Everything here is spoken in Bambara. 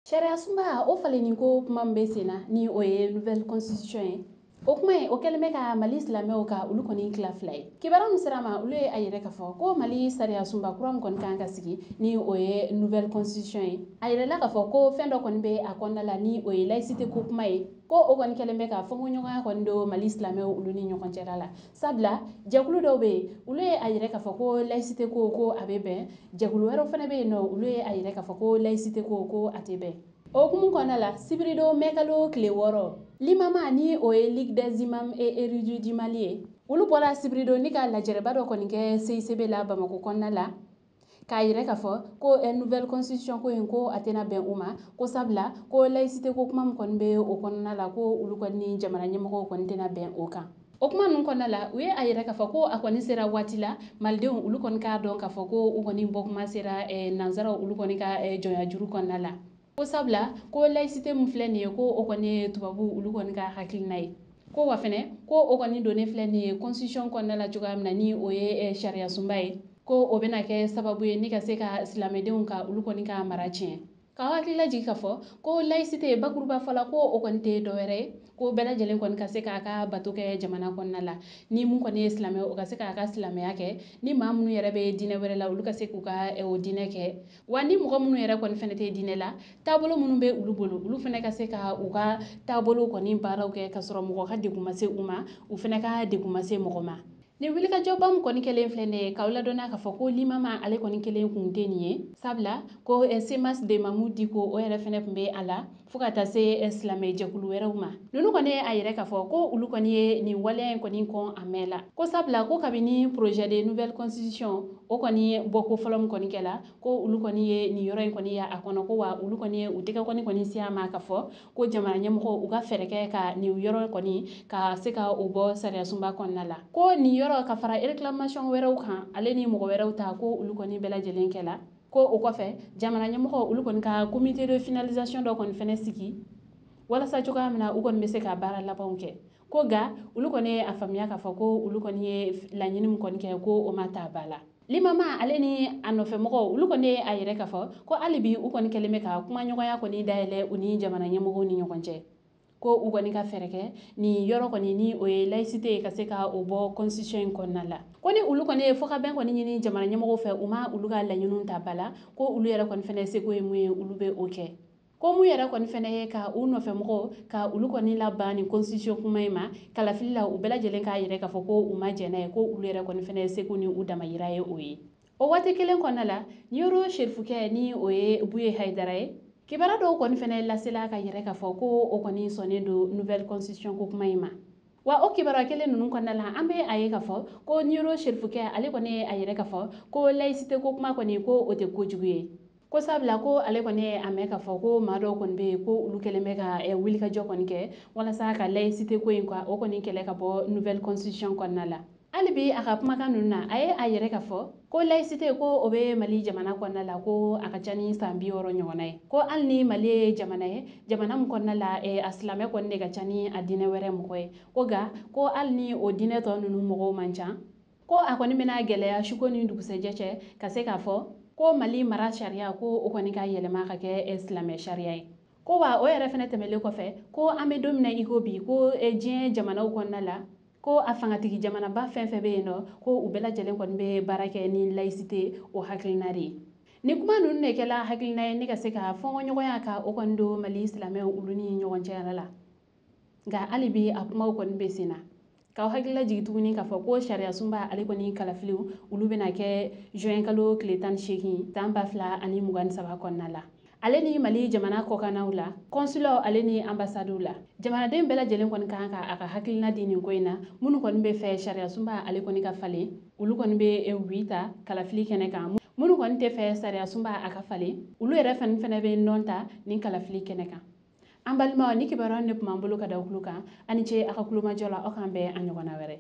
Sariya sunba o faleni ko kuma min bɛ sen na ni o ye nouvelle constitution ye o kuma in o kɛlen bɛ ka mali silamɛw ka olu kɔni tila fila ye kibaruya min sera ma olu ye a yɛrɛ k'a fɔ ko mali sariya sunba kura min kɔni kan ka sigi ni o ye nouvelle constitution ye a yɛrɛla k'a fɔ ko fɛn dɔ kɔni bɛ a kɔnɔna la ni o ye laïcité ko kuma ye ko o kɔni kɛlen bɛ ka fɔnkɔɲɔgɔnya kɔni don mali silamɛw olu ni ɲɔgɔn cɛla la sabula jɛkulu dɔw bɛ yen olu ye a yɛrɛ k'a fɔ ko laïcité ko a bɛ bɛn jɛkulu wɛrɛw fana bɛ yen nɔ olu ye a yɛrɛ k'a fɔ ko laïcité ko a tɛ bɛn o hukumu kɔnɔna la sibirido mɛkalo tile 6 limama ni o ye ligue des imams et érudits du Mali ye olu bɔra sibirido ni ka lajɛrɛba dɔ kɔni kɛ CICB la Bamako kɔnɔna la k'a yɛrɛ k'a fɔ ko nouvelle constitution ko in ko a tɛna bɛn u ma ko sabula ko laïcité ko kuma min kɔni bɛ o kɔnɔna la ko olu kɔni ni jamana ɲɛmɔgɔw kɔni tɛna bɛn o kan o kuma ninnu kɔnɔna la u ye a yɛrɛ k'a fɔ ko a kɔni sera waati la malidenw olu kɔni k'a dɔn k'a fɔ ko u kɔni bɔ kuma sera nanzaraw olu kɔni ka jɔnya juru kɔnɔna la ko sabula ko laïcité min filɛ nin ye ko o kɔni ye tubabu olu kɔni ka hakilina ye ko wa fɛnɛ ko o kɔni donnen filɛ nin ye constitution kɔnɔna la cogoya min na ni o ye sariya sunba ye ko o bɛna kɛ sababu ye ni ka se ka silamɛdenw ka olu kɔni ka mara tiɲɛ k'aw hakili lajigi k'a fɔ ko laïcité bakuruba fɔla ko o kɔni tɛ dɔwɛrɛ ye ko bɛɛ lajɛlen kɔni ka se k'a ka bato kɛ jamana kɔnɔna la ni mun kɔni ye silamɛ o ka se k'a ka silamɛya kɛ ni maa minnu yɛrɛ bɛ diinɛ wɛrɛ la olu ka se k'u ka o diinɛ kɛ wa ni mɔgɔ minnu yɛrɛ kɔni fɛnɛ tɛ diinɛ la taabolo minnu bɛ olu bolo olu fɛnɛ ka se ka u ka taabolo kɔni baaraw kɛ ka sɔrɔ mɔgɔ ka degun ma se u ma u fɛnɛ ka degun ma se mɔgɔ ma ni wulikajɔba min kɔni kɛlen filɛ nin ye k'aw ladɔnniya k'a fɔ ko limama ale kɔni kelen kun tɛ nin ye sabula ko semas de mamu diko o yɛrɛ fɛnɛ tun bɛ a la fo ka taa se silamɛ jɛkulu wɛrɛw ma ninnu kɔni ye a yɛrɛ k'a fɔ ko olu kɔni ye nin waleya in kɔni kɔn a mɛn la ko sabula ko kabini projet de nouvelle constitution o kɔni bɔko fɔlɔ min kɔni kɛla ko olu kɔni ye nin yɔrɔ in kɔni ye a kɔnɔ ko wa olu kɔni ye u tɛgɛ kɔni si a ma k'a fɔ ko jamana ɲɛmɔgɔ u ka fɛɛrɛ kɛ ka nin yɔrɔ kɔni ka se ka o bɔ sariya sunba kɔnɔna la ko nin yɔrɔ ka fara réclamation wɛrɛw kan ale ni mɔgɔ wɛrɛw ta ko olu kɔni bɛɛ lajɛlen kɛla ko o kɔfɛ jamana ɲɛmɔgɔ olu kɔni ka comité de finalisation dɔ kɔni fɛnɛ sigi walasa cogoya min na u kɔni bɛ se ka baara labanw kɛ ko nka olu kɔni ye a faamuya k'a fɔ ko olu kɔni ye laɲini min kɔni kɛ ko o ma ta ba la limama ale ni a nɔfɛmɔgɔw olu kɔni ye a yɛrɛ k'a fɔ ko hali bi u kɔni kɛlen bɛ ka kumaɲɔgɔnya kɔni dayɛlɛ u ni jamana ɲɛmɔgɔw ni ɲɔgɔn cɛ ko u kɔni ka fɛɛrɛ kɛ nin yɔrɔ kɔni ni o ye laïcité ye ka se ka o bɔ constitution in kɔnɔna la ko ni olu kɔni ye fɔ ka bɛn kɔni ɲini jamana ɲɛmɔgɔw fɛ u ma olu ka laɲiniw ta ba la ko olu yɛrɛ kɔni fɛnɛ seko ye mun ye olu bɛ o kɛ ko mun yɛrɛ kɔni fɛnɛ ye ka u nɔfɛmɔgɔw ka olu kɔni laban ni constitution kuma in ma kalafili la u bɛɛ lajɛlen k'a yɛrɛ k'a fɔ ko u ma jɛn n'a ye ko olu yɛrɛ kɔni fɛnɛ seko ni u damayira ye o ye o waati kelen kɔnɔna la niyɔrɔ serifukɛ ni o ye buye hayidara ye kibaruya dɔw kɔni fɛnɛ lasela ka yɛrɛ k'a fɔ ko o kɔni sɔnnen don nouvelle constitution ko kuma in ma wa o kibaruya kelen ninnu kɔnɔna la an bɛ a ye k'a fɔ ko niyɔrɔ serifukɛ ale kɔni ye a yɛrɛ k'a fɔ ko laïcité ko kuma kɔni ko o tɛ kojugu ye ko sabula ko ale kɔni ye a mɛn k'a fɔ ko maa dɔw kɔni bɛ yen ko olu kɛlen bɛ ka wulikajɔ kɔni kɛ walasa ka laïcité ko in o kɔni kɛlɛ ka bɔ nouvelle constitution kɔnɔna la hali bi a ka kumakan ninnu na a ye a yɛrɛ k'a fɔ ko laïcité ko o bɛ mali jamana kɔnɔna la ko a ka ca ni san 60 ɲɔgɔnna ye ko hali ni mali ye jamana ye jamana min kɔnɔna la a silamɛ kɔni de ka ca ni a diinɛ wɛrɛ mɔgɔ ye ko nka ko hali ni o diinɛ tɔ ninnu mɔgɔw man ca ko a kɔni bɛna gɛlɛya suko ni dugusɛjɛ cɛ ka se k'a fɔ ko mali mara sariya ko o kɔni ka yɛlɛma ka kɛ silamɛ sariya ye ko wa o yɛrɛ fɛnɛ tɛmɛlen kɔfɛ ko an bɛ don min na i ko bi ko diɲɛ jamanaw kɔnɔna la ko a fangatigi jamanaba fɛn fɛn bɛ yen nɔ ko u bɛɛ lajɛlen kɔni bɛ baara kɛ ni laïcité o hakilina de ye ni kuma ninnu de kɛla hakilina ye ne ka se ka fɔnkɔɲɔgɔnya ka o kɔni don mali silamɛw olu ni ɲɔgɔn cɛ la nka hali bi a kumaw kɔni bɛ sen na k'aw hakilila jigin tuguni k'a fɔ ko sariya sunba ale kɔni kalafiliw olu bɛna kɛ juin kalo tile 18 san 2023 kɔnɔna la ale ni mali jamana kɔkannaw la kɔnsulaw ale ni ambasadow la jamanaden bɛɛ lajɛlen kɔni kan ka a ka hakilina di nin ko in na minnu kɔni bɛ fɛ sariya sunba ale kɔni ka falen olu kɔni bɛ wi ta kalafili kɛnɛ kan minnu kɔni tɛ fɛ sariya sunba a ka falen olu yɛrɛ fɛnɛ bɛ nɔn ta nin kalafili kɛnɛ kan an balimaw ni kibaruya ne tun b'an bolo ka da aw tulo kan ani ce a ka kulomajɔ la aw k'an bɛn a ɲɔgɔnna wɛrɛ